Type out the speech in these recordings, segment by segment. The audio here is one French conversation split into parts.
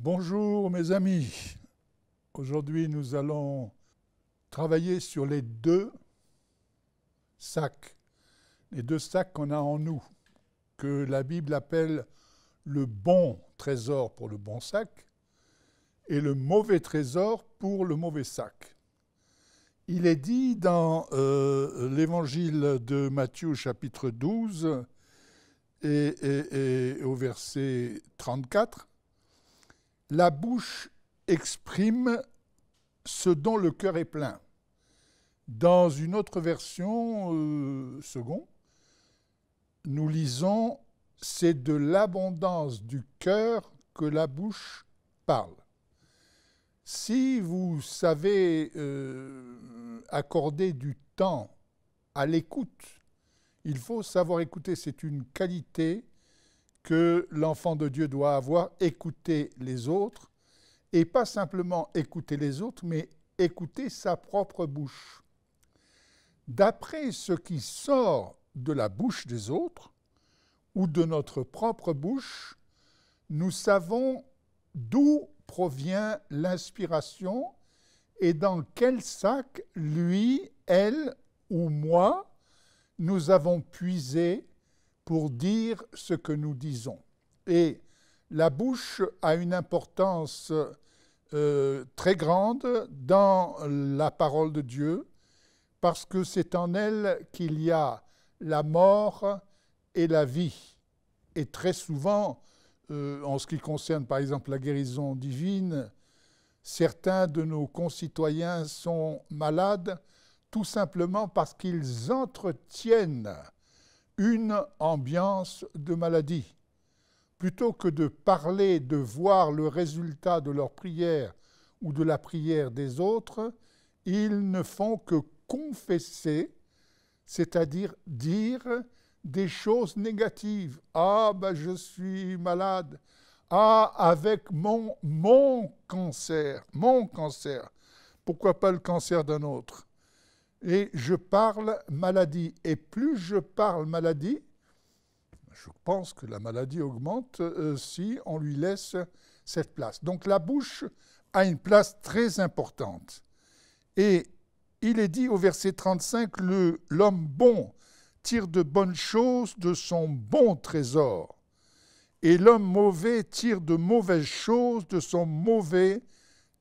Bonjour mes amis, aujourd'hui nous allons travailler sur les deux sacs qu'on a en nous, que la Bible appelle le bon trésor pour le bon sac et le mauvais trésor pour le mauvais sac. Il est dit dans l'évangile de Matthieu chapitre 12 et au verset 34, la bouche exprime ce dont le cœur est plein. Dans une autre version, second, nous lisons « C'est de l'abondance du cœur que la bouche parle ». Si vous savez accorder du temps à l'écoute, il faut savoir écouter, c'est une qualité que l'enfant de Dieu doit avoir, écouter les autres, et pas simplement écouter les autres, mais écouter sa propre bouche. D'après ce qui sort de la bouche des autres, ou de notre propre bouche, nous savons d'où provient l'inspiration et dans quel sac, lui, elle ou moi, nous avons puisé pour dire ce que nous disons. Et la bouche a une importance très grande dans la parole de Dieu, parce que c'est en elle qu'il y a la mort et la vie. Et très souvent, en ce qui concerne par exemple la guérison divine, certains de nos concitoyens sont malades tout simplement parce qu'ils entretiennent une ambiance de maladie. Plutôt que de parler, de voir le résultat de leur prière ou de la prière des autres, ils ne font que confesser, c'est-à-dire dire des choses négatives. « Ah, ben je suis malade. Ah, avec mon cancer. Pourquoi pas le cancer d'un autre ?» Et je parle maladie. Et plus je parle maladie, je pense que la maladie augmente si on lui laisse cette place. Donc la bouche a une place très importante. Et il est dit au verset 35, l'homme bon tire de bonnes choses de son bon trésor, et l'homme mauvais tire de mauvaises choses de son mauvais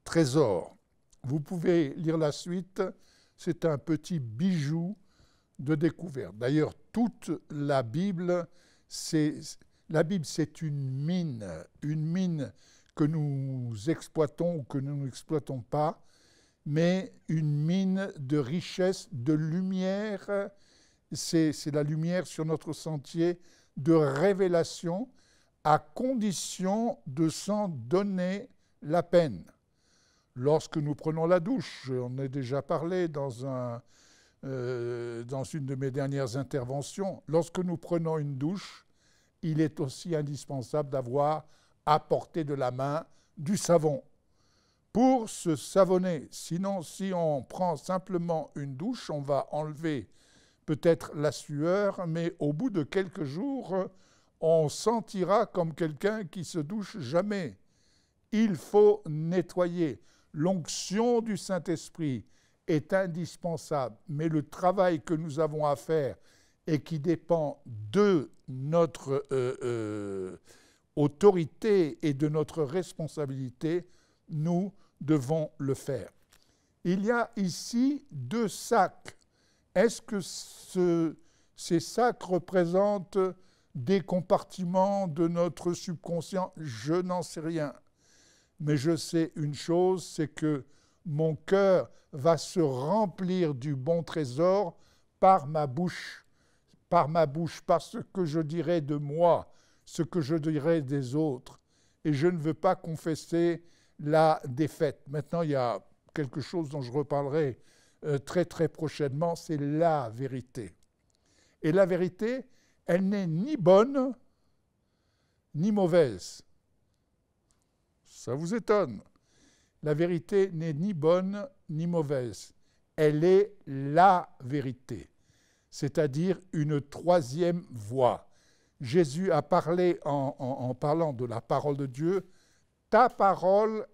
trésor. Vous pouvez lire la suite. C'est un petit bijou de découverte. D'ailleurs, toute la Bible, c'est une mine que nous exploitons ou que nous n'exploitons pas, mais une mine de richesse, de lumière. C'est la lumière sur notre sentier de révélation, à condition de s'en donner la peine. Lorsque nous prenons la douche, j'en ai déjà parlé dans une de mes dernières interventions, lorsque nous prenons une douche, il est aussi indispensable d'avoir à portée de la main du savon pour se savonner. Sinon, si on prend simplement une douche, on va enlever peut-être la sueur, mais au bout de quelques jours, on sentira comme quelqu'un qui se douche jamais. Il faut nettoyer. L'onction du Saint-Esprit est indispensable, mais le travail que nous avons à faire et qui dépend de notre autorité et de notre responsabilité, nous devons le faire. Il y a ici deux sacs. Est-ce que ces sacs représentent des compartiments de notre subconscient? Je n'en sais rien. Mais je sais une chose, c'est que mon cœur va se remplir du bon trésor par ma bouche, par ce que je dirai de moi, ce que je dirai des autres. Et je ne veux pas confesser la défaite. Maintenant, il y a quelque chose dont je reparlerai très très prochainement, c'est la vérité. Et la vérité, elle n'est ni bonne, ni mauvaise. Ça vous étonne. La vérité n'est ni bonne ni mauvaise. Elle est la vérité, c'est-à-dire une troisième voie. Jésus a parlé, en parlant de la parole de Dieu, ta parole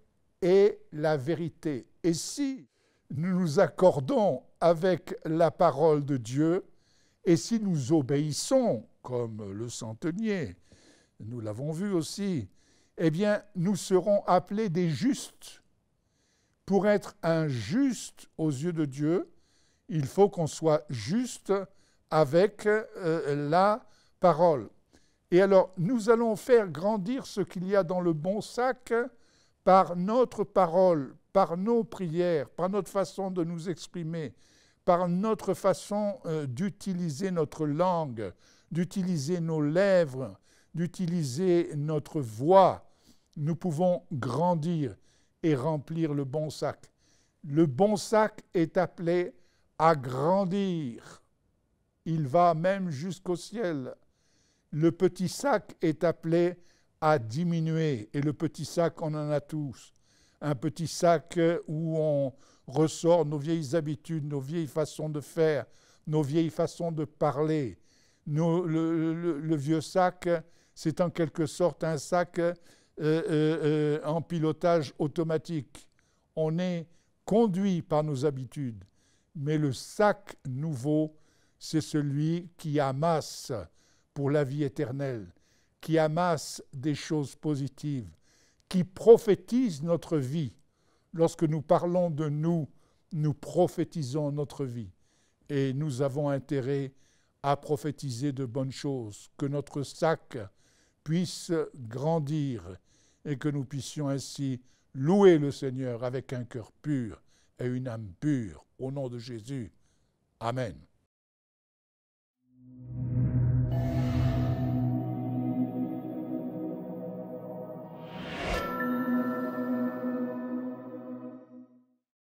est la vérité. Et si nous nous accordons avec la parole de Dieu, et si nous obéissons, comme le centenier, nous l'avons vu aussi, eh bien, nous serons appelés des justes. Pour être un juste aux yeux de Dieu, il faut qu'on soit juste avec la parole. Et alors, nous allons faire grandir ce qu'il y a dans le bon sac par notre parole, par nos prières, par notre façon de nous exprimer, par notre façon d'utiliser notre langue, d'utiliser nos lèvres, d'utiliser notre voix. Nous pouvons grandir et remplir le bon sac. Le bon sac est appelé à grandir. Il va même jusqu'au ciel. Le petit sac est appelé à diminuer. Et le petit sac, on en a tous. Un petit sac où on ressort nos vieilles habitudes, nos vieilles façons de faire, nos vieilles façons de parler. Le vieux sac, c'est en quelque sorte un sac en pilotage automatique. On est conduit par nos habitudes. Mais le sac nouveau, c'est celui qui amasse pour la vie éternelle, qui amasse des choses positives, qui prophétise notre vie. Lorsque nous parlons de nous, nous prophétisons notre vie. Et nous avons intérêt à prophétiser de bonnes choses, que notre sac puisse grandir et que nous puissions ainsi louer le Seigneur avec un cœur pur et une âme pure. Au nom de Jésus. Amen.